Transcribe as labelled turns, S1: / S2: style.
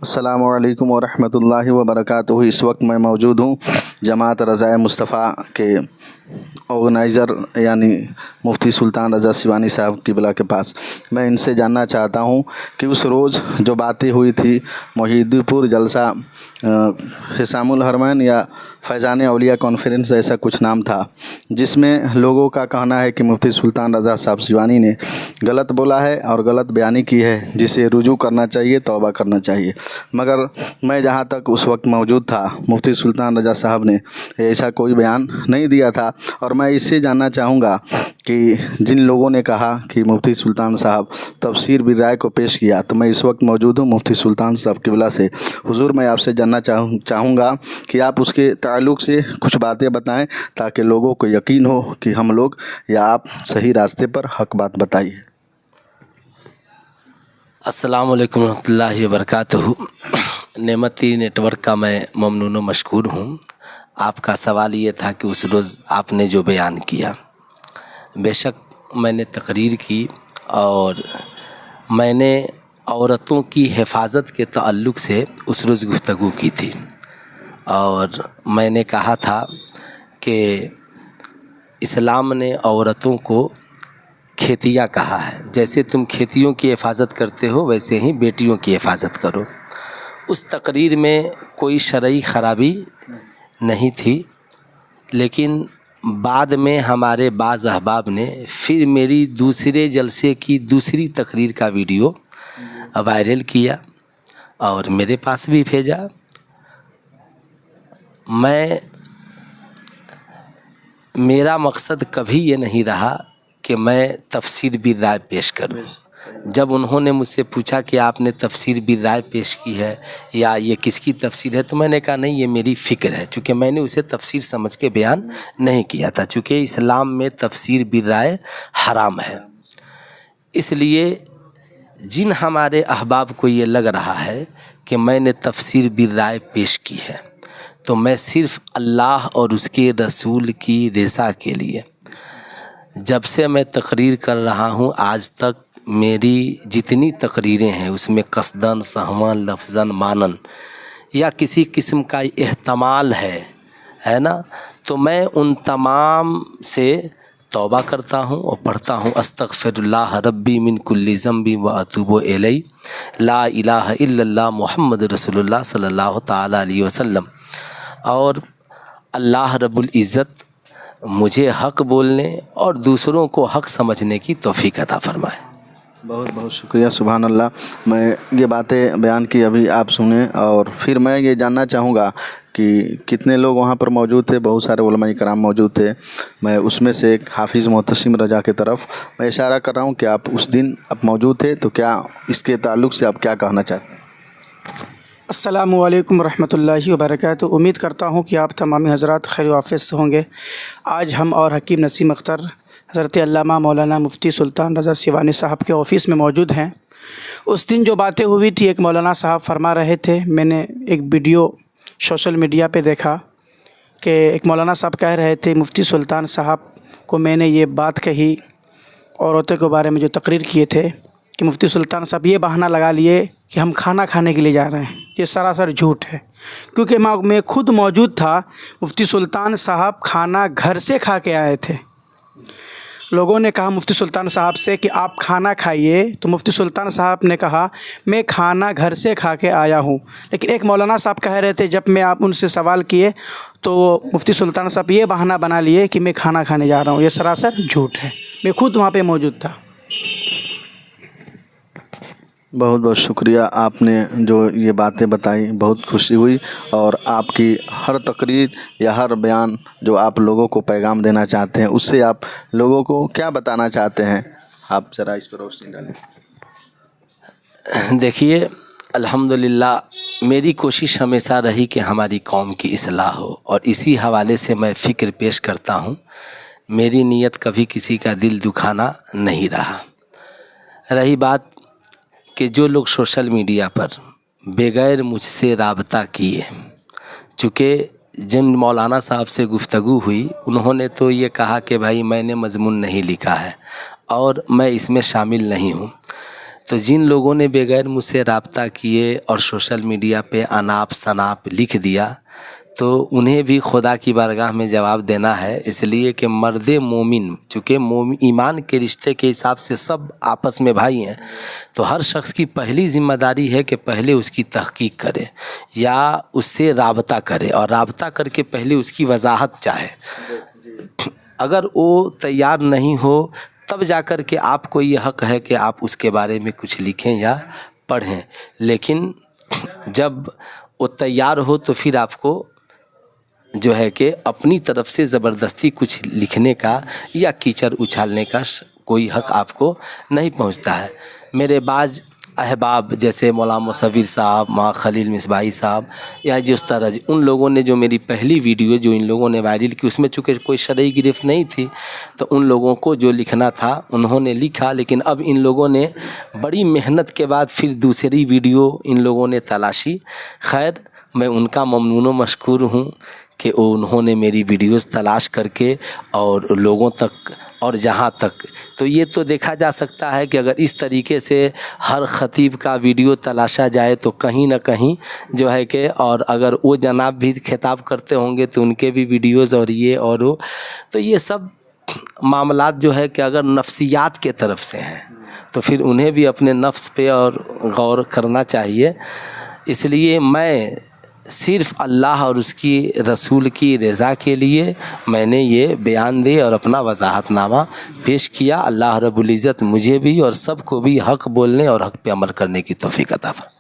S1: अस्सलामु अलैकुम वरहमतुल्लाहि वबरकातुहू। इस वक्त मैं मौजूद हूँ जमात रज़ाए मुस्तफ़ा के ऑर्गेनाइज़र यानी मुफ्ती सुल्तान रज़ा सिवानी साहब क़िबला के पास। मैं इनसे जानना चाहता हूँ कि उस रोज़ जो बातें हुई थी मोहिद्दीपुर जलसा हिसामुल हरमैन या फैज़ान औलिया कॉन्फ्रेंस ऐसा कुछ नाम था, जिसमें लोगों का कहना है कि मुफ्ती सुल्तान रज़ा साहब सिवानी ने गलत बोला है और गलत बयानी की है, जिसे रुजू करना चाहिए, तौबा करना चाहिए। मगर मैं जहाँ तक उस वक्त मौजूद था, मुफ्ती सुल्तान रज़ा साहब ने ऐसा कोई बयान नहीं दिया था। और मैं इससे जानना चाहूँगा कि जिन लोगों ने कहा कि मुफ्ती सुल्तान साहब तफसीर बिल राय को पेश किया, तो मैं इस वक्त मौजूद हूँ मुफ्ती सुल्तान साहब क़िबला से। हुजूर, मैं आपसे जानना चाहूँगा कि आप उसके ताल्लुक़ से कुछ बातें बताएं ताकि लोगों को यकीन हो कि हम लोग या आप सही रास्ते पर हक बात बताइए।
S2: अस्सलामु अलैकुम रहमतुल्लाहि व बरकातुहू। नेमती नेटवर्क का मैं ममनून व मशकूर हूँ। आपका सवाल ये था कि उस रोज़ आपने जो बयान किया, बेशक मैंने तकरीर की और मैंने औरतों की हिफाजत के ताल्लुक़ से उस रोज़ गुफ्तगू की थी और मैंने कहा था कि इस्लाम ने औरतों को खेतिया कहा है। जैसे तुम खेतियों की हिफाजत करते हो, वैसे ही बेटियों की हिफाजत करो। उस तकरीर में कोई शरई ख़राबी नहीं थी, लेकिन बाद में हमारे बाज़ अहबाब ने फिर मेरी दूसरे जलसे की दूसरी तकरीर का वीडियो वायरल किया और मेरे पास भी भेजा। मेरा मकसद कभी ये नहीं रहा कि मैं तफसीर बिल राय पेश करूं। जब उन्होंने मुझसे पूछा कि आपने तफसीर बिल राय पेश की है या ये किसकी तफसीर है, तो मैंने कहा नहीं, ये मेरी फ़िक्र है, चूँकि मैंने उसे तफसीर समझ के बयान नहीं किया था। चूँकि इस्लाम में तफसीर बिल राय हराम है, इसलिए जिन हमारे अहबाब को ये लग रहा है कि मैंने तफसीर बिल राय पेश की है, तो मैं सिर्फ़ अल्लाह और उसके रसूल की रज़ा के लिए जब से मैं तकरीर कर रहा हूँ आज तक मेरी जितनी तकरीरें हैं उसमें कसदन, सहवन, लफ्ज़न, मानन या किसी किस्म का एहतमाल है ना, तो मैं उन तमाम से तौबा करता हूँ और पढ़ता हूँ अस्तगफिरुल्लाह रब्बी मिन कुल्ली ज़ंबी व अतूबु इलैहि ला इलाहा इल्लल्लाह मुहम्मद रसूलुल्लाह सल्लल्लाहु ताला अलैहि वसल्लम। और अल्लाह रब्बुल इज़्ज़त मुझे हक़ बोलने और दूसरों को हक़ समझने की तौफ़ीक अता फरमाए।
S1: बहुत बहुत शुक्रिया, सुभान अल्लाह। मैं ये बातें बयान की अभी आप सुने, और फिर मैं ये जानना चाहूँगा कि कितने लोग वहाँ पर मौजूद थे। बहुत सारे उलमा इकराम मौजूद थे। मैं उसमें से एक हाफिज़ मोहतसिम रज़ा की तरफ मैं इशारा कर रहा हूँ कि आप उस दिन आप मौजूद थे, तो क्या इसके ताल्लुक़ से आप क्या कहना चाहते हैं?
S3: अस्सलामु अलैकुम रहमतुल्लाहि व बरकातुहू। उम्मीद करता हूँ कि आप तमामी हज़रात खैर वाफ़िस से होंगे। आज हम और हकीम नसीम अख्तर हज़रत अल्लामा मौलाना मुफ्ती सुल्तान रज़ा सिवानी साहब के ऑफ़िस में मौजूद हैं। उस दिन जो बातें हुई थी, एक मौलाना साहब फरमा रहे थे, मैंने एक वीडियो सोशल मीडिया पे देखा कि एक मौलाना साहब कह रहे थे मुफ्ती सुल्तान साहब को मैंने ये बात कही औरतों के बारे में जो तकरीर किए थे कि मुफ्ती सुल्तान साहब ये बहाना लगा लिए कि हम खाना खाने के लिए जा रहे हैं। ये सरासर झूठ है, क्योंकि मैं खुद मौजूद था। मुफ्ती सुल्तान साहब खाना घर से खा के आए थे। लोगों ने कहा मुफ्ती सुल्तान साहब से कि आप खाना खाइए, तो मुफ्ती सुल्तान साहब ने कहा मैं खाना घर से खा के आया हूँ। लेकिन एक मौलाना साहब कह रहे थे, जब मैं आप उनसे सवाल किए तो मुफ्ती सुल्तान साहब ये बहाना बना लिए कि मैं खाना खाने जा रहा हूँ। ये सरासर झूठ है। मैं खुद वहाँ पे मौजूद था।
S1: बहुत बहुत शुक्रिया, आपने जो ये बातें बताई बहुत खुशी हुई। और आपकी हर तकरीर या हर बयान जो आप लोगों को पैगाम देना चाहते हैं, उससे आप लोगों को क्या बताना चाहते हैं, आप ज़रा इस पर रोशनी डालें।
S2: देखिए, अल्हम्दुलिल्लाह मेरी कोशिश हमेशा रही कि हमारी कौम की इस्लाह हो, और इसी हवाले से मैं फ़िक्र पेश करता हूँ। मेरी नीयत कभी किसी का दिल दुखाना नहीं रहा। रही बात कि जो लोग सोशल मीडिया पर बग़ैर मुझसे राबता किए, चूँकि जिन मौलाना साहब से गुफ्तगू हुई उन्होंने तो ये कहा कि भाई मैंने मज़मून नहीं लिखा है और मैं इसमें शामिल नहीं हूँ, تو جن لوگوں نے بغیر مجھ سے رابطہ کیے اور سوشل میڈیا پہ اناپ شناپ لکھ دیا تو انہیں بھی خدا کی بارگاہ میں جواب دینا ہے، اس لیے کہ مرد مومن چونکہ ایمان کے رشتے کے حساب سے سب آپس میں بھائی ہیں، تو ہر شخص کی پہلی ذمہ داری ہے کہ پہلے اس کی تحقیق کرے یا اس سے رابطہ کرے، اور رابطہ کر کے پہلے اس کی وضاحت چاہے۔ اگر وہ تیار نہیں ہو تب جا کر کے آپ کو یہ حق ہے کہ آپ اس کے بارے میں کچھ لکھیں یا پڑھیں، لیکن جب وہ تیار ہو تو پھر آپ کو جو ہے کہ اپنی طرف سے زبردستی کچھ لکھنے کا یا کیچڑ اچھالنے کا کوئی حق آپ کو نہیں پہنچتا ہے۔ میرے بعض احباب جیسے مولانا مصور صاحب، ماں خلیل مصباحی صاحب یا جس طرح ان لوگوں نے جو میری پہلی ویڈیو جو ان لوگوں نے وائرل کی اس میں چونکہ کوئی شرعی گرفت نہیں تھی، تو ان لوگوں کو جو لکھنا تھا انہوں نے لکھا، لیکن اب ان لوگوں نے بڑی محنت کے بعد پھر دوسری ویڈیو ان لوگوں نے تلاشی۔ خیر، میں ان کا ممنون و مشکور ہوں کہ انہوں نے میری ویڈیوز تلاش کر کے اور لوگوں تک اور جہاں تک، تو یہ تو دیکھا جا سکتا ہے کہ اگر اس طریقے سے ہر خطیب کا ویڈیو تلاشا جائے تو کہیں نہ کہیں جو ہے کہ، اور اگر وہ جناب بھی خطاب کرتے ہوں گے تو ان کے بھی ویڈیوز اور یہ اور وہ، تو یہ سب معاملات جو ہے کہ اگر نفسیات کے طرف سے ہیں تو پھر انہیں بھی اپنے نفس پہ اور غور کرنا چاہیے۔ اس لیے میں صرف اللہ اور اس کی رسول کی رضا کے لیے میں نے یہ بیان دے اور اپنا وضاحت نامہ پیش کیا۔ اللہ رب العزت مجھے بھی اور سب کو بھی حق بولنے اور حق پہ عمل کرنے کی توفیق عطا فرمائے۔